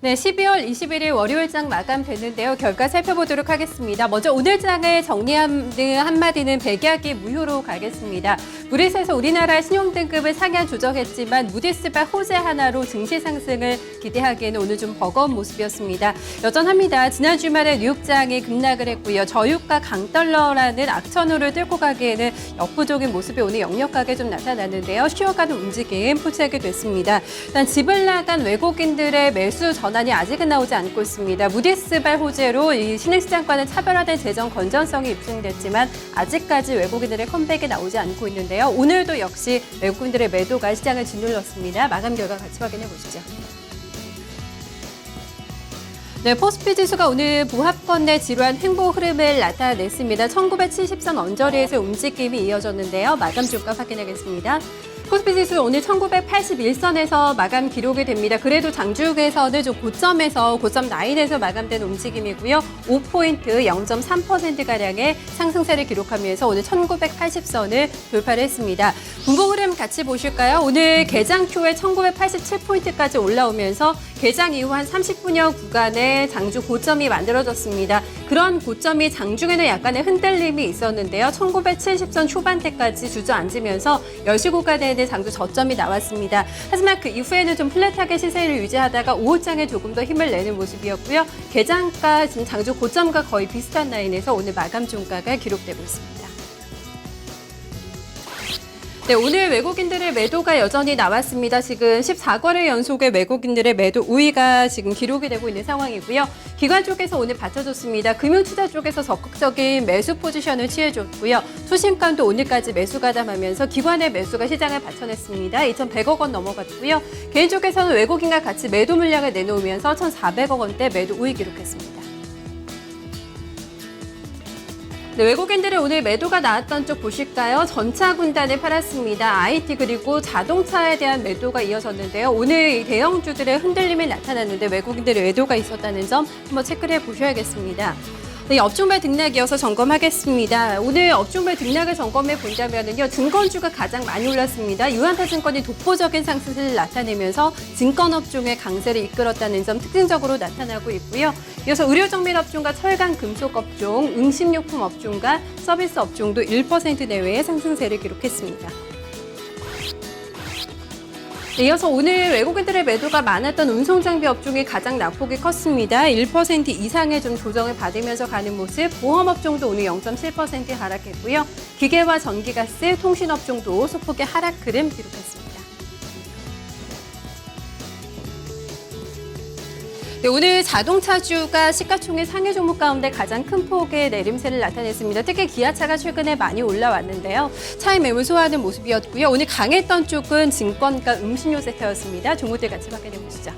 네, 12월 21일 월요일장 마감됐는데요. 결과 살펴보도록 하겠습니다. 먼저 오늘 장을 정리하는 한마디는 백약이 무효로 가겠습니다. 무디스에서 우리나라 신용등급을 상향 조정했지만 무디스발 호재 하나로 증시 상승을 기대하기에는 오늘 좀 버거운 모습이었습니다. 여전합니다. 지난 주말에 뉴욕장이 급락을 했고요. 저유가 강달러라는 악천후를 뚫고 가기에는 역부족인 모습이 오늘 역력하게 좀 나타났는데요. 쉬어가는 움직임 포착이 됐습니다. 일단 집을 나간 외국인들의 매수 전환이 아직은 나오지 않고 있습니다. 무디스발 호재로 이 신흥시장과는 차별화된 재정 건전성이 입증됐지만 아직까지 외국인들의 컴백이 나오지 않고 있는데요. 오늘도 역시 외국인들의 매도가 시장을 짓눌렀습니다. 마감 결과 같이 확인해 보시죠. 네, 코스피 지수가 오늘 보합권 내 지루한 횡보 흐름을 나타냈습니다. 1970선 언저리에서 움직임이 이어졌는데요. 마감 주가 확인하겠습니다. 코스피 지수 오늘 1981선에서 마감 기록이 됩니다. 그래도 장중에서는 좀 고점 라인에서 마감된 움직임이고요. 5포인트 0.3%가량의 상승세를 기록하면서 오늘 1980선을 돌파를 했습니다. 분봉 흐름 같이 보실까요? 오늘 개장 초에 1987포인트까지 올라오면서 개장 이후 한 30분여 구간에 장주 고점이 만들어졌습니다. 그런 고점이 장중에는 약간의 흔들림이 있었는데요. 1970선 초반대까지 주저앉으면서 10시 구간에는 장주 저점이 나왔습니다. 하지만 그 이후에는 좀 플랫하게 시세를 유지하다가 오후장에 조금 더 힘을 내는 모습이었고요. 개장가 지금 장주 고점과 거의 비슷한 라인에서 오늘 마감 종가가 기록되고 있습니다. 네, 오늘 외국인들의 매도가 여전히 나왔습니다. 지금 14거래 연속의 외국인들의 매도 우위가 지금 기록이 되고 있는 상황이고요. 기관 쪽에서 오늘 받쳐줬습니다. 금융투자 쪽에서 적극적인 매수 포지션을 취해줬고요. 투신권도 오늘까지 매수 가담하면서 기관의 매수가 시장을 받쳐냈습니다. 2,100억 원 넘어갔고요. 개인 쪽에서는 외국인과 같이 매도 물량을 내놓으면서 1,400억 원대 매도 우위 기록했습니다. 네, 외국인들의 오늘 매도가 나왔던 쪽 보실까요? 전차 군단을 팔았습니다. IT 그리고 자동차에 대한 매도가 이어졌는데요. 오늘 대형주들의 흔들림이 나타났는데 외국인들의 매도가 있었다는 점 한번 체크를 해보셔야겠습니다. 네, 업종별 등락 이어서 점검하겠습니다. 오늘 업종별 등락을 점검해 본다면요, 증권주가 가장 많이 올랐습니다. 유한타증권이 독보적인 상승세를 나타내면서 증권업종의 강세를 이끌었다는 점 특징적으로 나타나고 있고요. 이어서 의료정밀 업종과 철강 금속 업종, 응식료품 업종과 서비스 업종도 1% 내외의 상승세를 기록했습니다. 네, 이어서 오늘 외국인들의 매도가 많았던 운송장비 업종이 가장 낙폭이 컸습니다. 1% 이상의 좀 조정을 받으면서 가는 모습, 보험업종도 오늘 0.7% 하락했고요. 기계와 전기가스, 통신업종도 소폭의 하락 흐름 기록했습니다. 네, 오늘 자동차주가 시가총액 상위 종목 가운데 가장 큰 폭의 내림세를 나타냈습니다. 특히 기아차가 최근에 많이 올라왔는데요. 차익 매물 소화하는 모습이었고요. 오늘 강했던 쪽은 증권과 음식료 섹터였습니다. 종목들 같이 확인해 보시죠.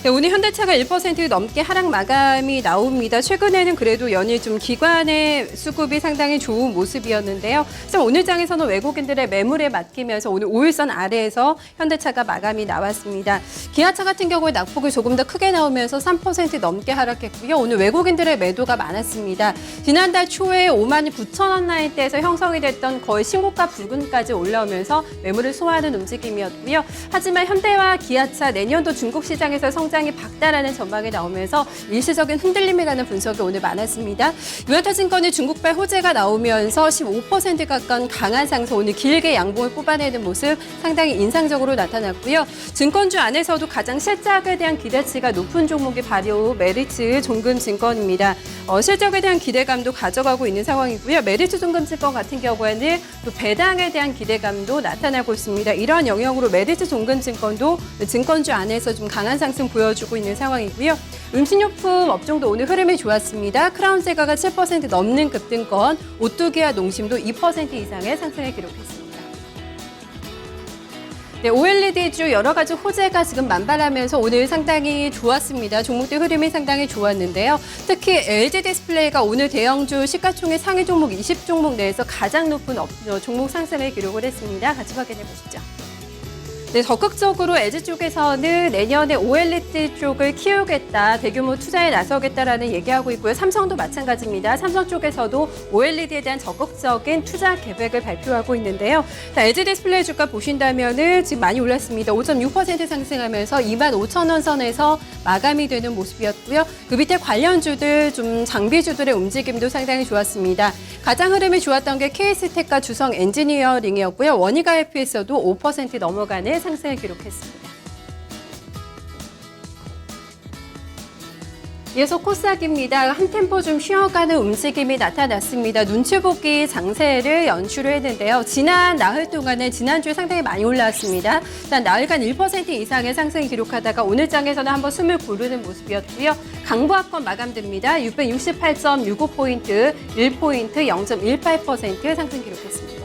네, 오늘 현대차가 1% 넘게 하락 마감이 나옵니다. 최근에는 그래도 연일 좀 기관의 수급이 상당히 좋은 모습이었는데요. 하지만 오늘 장에서는 외국인들의 매물에 맡기면서 오늘 5일선 아래에서 현대차가 마감이 나왔습니다. 기아차 같은 경우에 낙폭이 조금 더 크게 나오면서 3% 넘게 하락했고요. 오늘 외국인들의 매도가 많았습니다. 지난달 초에 59,000원 라인대에서 형성이 됐던 거의 신고가 부근까지 올라오면서 매물을 소화하는 움직임이었고요. 하지만 현대와 기아차 내년도 중국 시장에서 성장이 박다라는 전망이 나오면서 일시적인 흔들림이 가는 분석이 오늘 많았습니다. 유한타증권의 중국발 호재가 나오면서 15% 가까운 강한 상승, 오늘 길게 양봉을 뽑아내는 모습 상당히 인상적으로 나타났고요. 증권주 안에서도 가장 실적에 대한 기대치가 높은 종목이 바로 메리츠 종금증권입니다. 실적에 대한 기대감도 가져가고 있는 상황이고요. 메리츠 종금증권 같은 경우에는 또 배당에 대한 기대감도 나타나고 있습니다. 이러한 영역으로 메리츠 종금증권도 증권주 안에서 좀 강한 상승 보여주고 있는 상황이고요. 음식료품 업종도 오늘 흐름이 좋았습니다. 크라운 세가가 7% 넘는 급등권, 오뚜기와 농심도 2% 이상의 상승을 기록했습니다. 네, OLED주 여러 가지 호재가 지금 만발하면서 오늘 상당히 좋았습니다. 종목들 흐름이 상당히 좋았는데요. 특히 LG 디스플레이가 오늘 대형주 시가총액 상위 종목 20종목 내에서 가장 높은 종목 상승을 기록을 했습니다. 같이 확인해 보시죠. 네, 적극적으로 에즈 쪽에서는 내년에 OLED 쪽을 키우겠다, 대규모 투자에 나서겠다라는 얘기하고 있고요. 삼성도 마찬가지입니다. 삼성 쪽에서도 OLED에 대한 적극적인 투자 계획을 발표하고 있는데요. 자, 에즈 디스플레이 주가 보신다면은 지금 많이 올랐습니다. 5.6% 상승하면서 25,000원 선에서 마감이 되는 모습이었고요. 그 밑에 관련주들, 좀 장비주들의 움직임도 상당히 좋았습니다. 가장 흐름이 좋았던 게 KS텍과 주성 엔지니어링이었고요. 원희가F에서도 5% 넘어가는 상승을 기록했습니다. 이어서 코스닥입니다. 한 템포 좀 쉬어가는 움직임이 나타났습니다. 눈치 보기 장세를 연출을 했는데요. 지난 나흘 동안은 지난주에 상당히 많이 올라왔습니다. 일단 나흘간 1% 이상의 상승을 기록하다가 오늘 장에서는 한번 숨을 고르는 모습이었고요. 강보합권 마감됩니다. 668.65포인트, 1포인트 0.18% 상승 기록했습니다.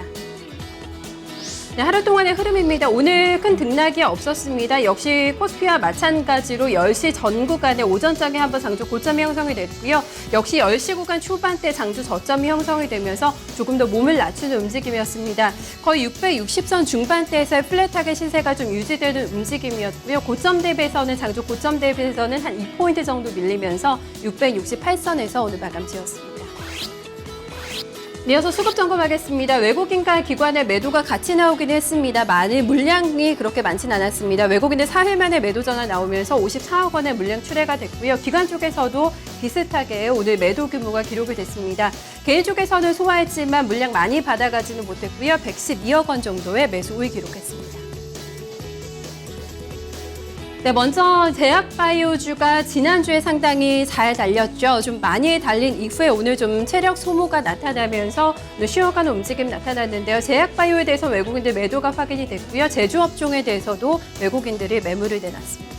네, 하루 동안의 흐름입니다. 오늘 큰 등락이 없었습니다. 역시 코스피와 마찬가지로 10시 전 구간에 오전장에 한번 장주 고점이 형성이 됐고요. 역시 10시 구간 초반대 장주 저점이 형성이 되면서 조금 더 몸을 낮추는 움직임이었습니다. 거의 660선 중반대에서의 플랫하게 시세가 좀 유지되는 움직임이었고요. 고점 대비해서는 장주 고점 대비해서는 한 2포인트 정도 밀리면서 668선에서 오늘 마감 지었습니다. 이어서 수급 점검하겠습니다. 외국인과 기관의 매도가 같이 나오긴 했습니다. 물량이 그렇게 많지는 않았습니다. 외국인의 4일 만에 매도 전화 나오면서 54억 원의 물량 출회가 됐고요. 기관 쪽에서도 비슷하게 오늘 매도 규모가 기록이 됐습니다. 개인 쪽에서는 소화했지만 물량 많이 받아가지는 못했고요. 112억 원 정도의 매수 우위 기록했습니다. 네, 먼저 제약바이오주가 지난주에 상당히 잘 달렸죠. 좀 많이 달린 이후에 오늘 좀 체력 소모가 나타나면서 쉬어가는 움직임 나타났는데요. 제약바이오에 대해서 외국인들 매도가 확인이 됐고요. 제조업종에 대해서도 외국인들이 매물을 내놨습니다.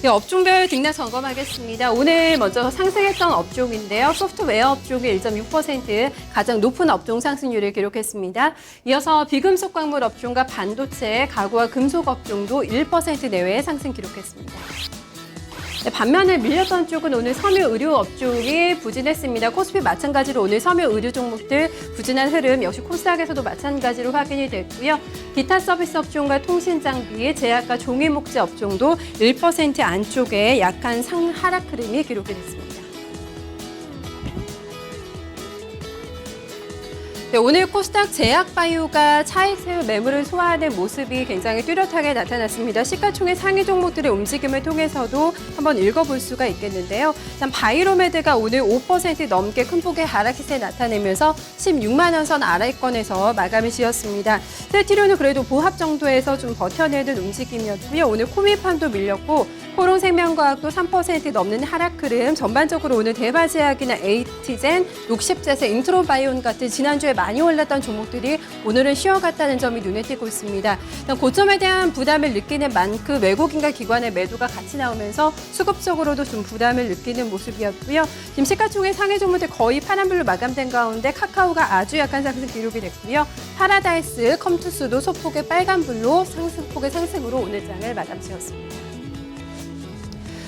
네, 업종별 등락 점검하겠습니다. 오늘 먼저 상승했던 업종인데요. 소프트웨어 업종이 1.6% 가장 높은 업종 상승률을 기록했습니다. 이어서 비금속 광물 업종과 반도체, 가구와 금속 업종도 1% 내외의 상승 기록했습니다. 네, 반면에 밀렸던 쪽은 오늘 섬유 의료 업종이 부진했습니다. 코스피 마찬가지로 오늘 섬유 의료 종목들 부진한 흐름 역시 코스닥에서도 마찬가지로 확인이 됐고요. 기타 서비스 업종과 통신 장비, 제약과 종이 목재 업종도 1% 안쪽에 약한 하락 흐름이 기록이 됐습니다. 네, 오늘 코스닥 제약바이오가 차익 매물을 소화하는 모습이 굉장히 뚜렷하게 나타났습니다. 시가총액 상위 종목들의 움직임을 통해서도 한번 읽어볼 수가 있겠는데요. 일단 바이로메드가 오늘 5% 넘게 큰 폭의 하락 시세 나타내면서 16만 원 선 아래권에서 마감을 지었습니다. 셀트리온은 그래도 보합 정도에서 좀 버텨내는 움직임이었고요. 오늘 코미팜도 밀렸고 코롱생명과학도 3% 넘는 하락 흐름, 전반적으로 오늘 대바제약이나 에이티젠, 녹십제세, 인트로바이온 같은 지난주에 많이 올랐던 종목들이 오늘은 쉬어갔다는 점이 눈에 띄고 있습니다. 고점에 대한 부담을 느끼는 만큼 외국인과 기관의 매도가 같이 나오면서 수급적으로도 좀 부담을 느끼는 모습이었고요. 지금 시가총액 상위 종목들 거의 파란불로 마감된 가운데 카카오가 아주 약한 상승 기록이 됐고요. 파라다이스, 컴투스도 소폭의 빨간불로 상승폭의 상승으로 오늘 장을 마감 지었습니다.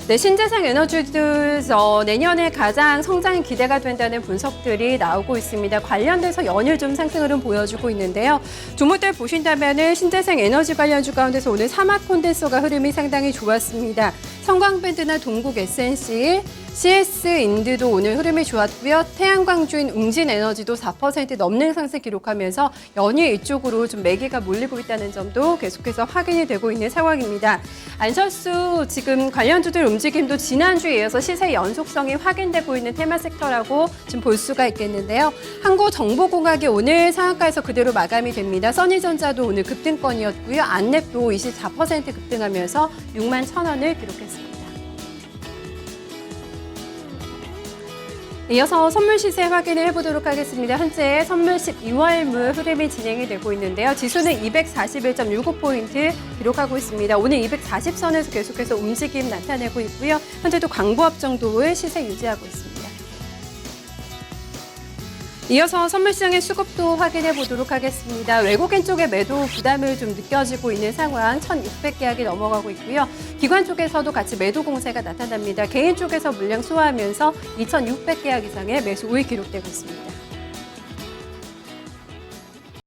네, 신재생 에너지들 내년에 가장 성장이 기대가 된다는 분석들이 나오고 있습니다. 관련돼서 연일 좀 상승 흐름 보여주고 있는데요. 종목들 보신다면은 신재생 에너지 관련주 가운데서 오늘 사막 콘덴서가 흐름이 상당히 좋았습니다. 성광밴드나 동국 SNC, CS 인드도 오늘 흐름이 좋았고요. 태양광주인 웅진에너지도 4% 넘는 상승 기록하면서 연일 이쪽으로 좀 매기가 몰리고 있다는 점도 계속해서 확인이 되고 있는 상황입니다. 안철수 지금 관련주들 움직임도 지난주에 이어서 시세 연속성이 확인되고 있는 테마 섹터라고 지금 볼 수가 있겠는데요. 한국정보공학이 오늘 상한가에서 그대로 마감이 됩니다. 써니전자도 오늘 급등권이었고요. 안랩도 24% 급등하면서 6만 1,000원을 기록했습니다. 이어서 선물 시세 확인을 해보도록 하겠습니다. 현재 선물 12월물 흐름이 진행이 되고 있는데요. 지수는 241.65포인트 기록하고 있습니다. 오늘 240선에서 계속해서 움직임 나타내고 있고요. 현재도 광부합 정도의 시세 유지하고 있습니다. 이어서 선물시장의 수급도 확인해 보도록 하겠습니다. 외국인 쪽의 매도 부담을 좀 느껴지고 있는 상황, 1,600계약이 넘어가고 있고요. 기관 쪽에서도 같이 매도 공세가 나타납니다. 개인 쪽에서 물량 소화하면서 2,600계약 이상의 매수 우위 기록되고 있습니다.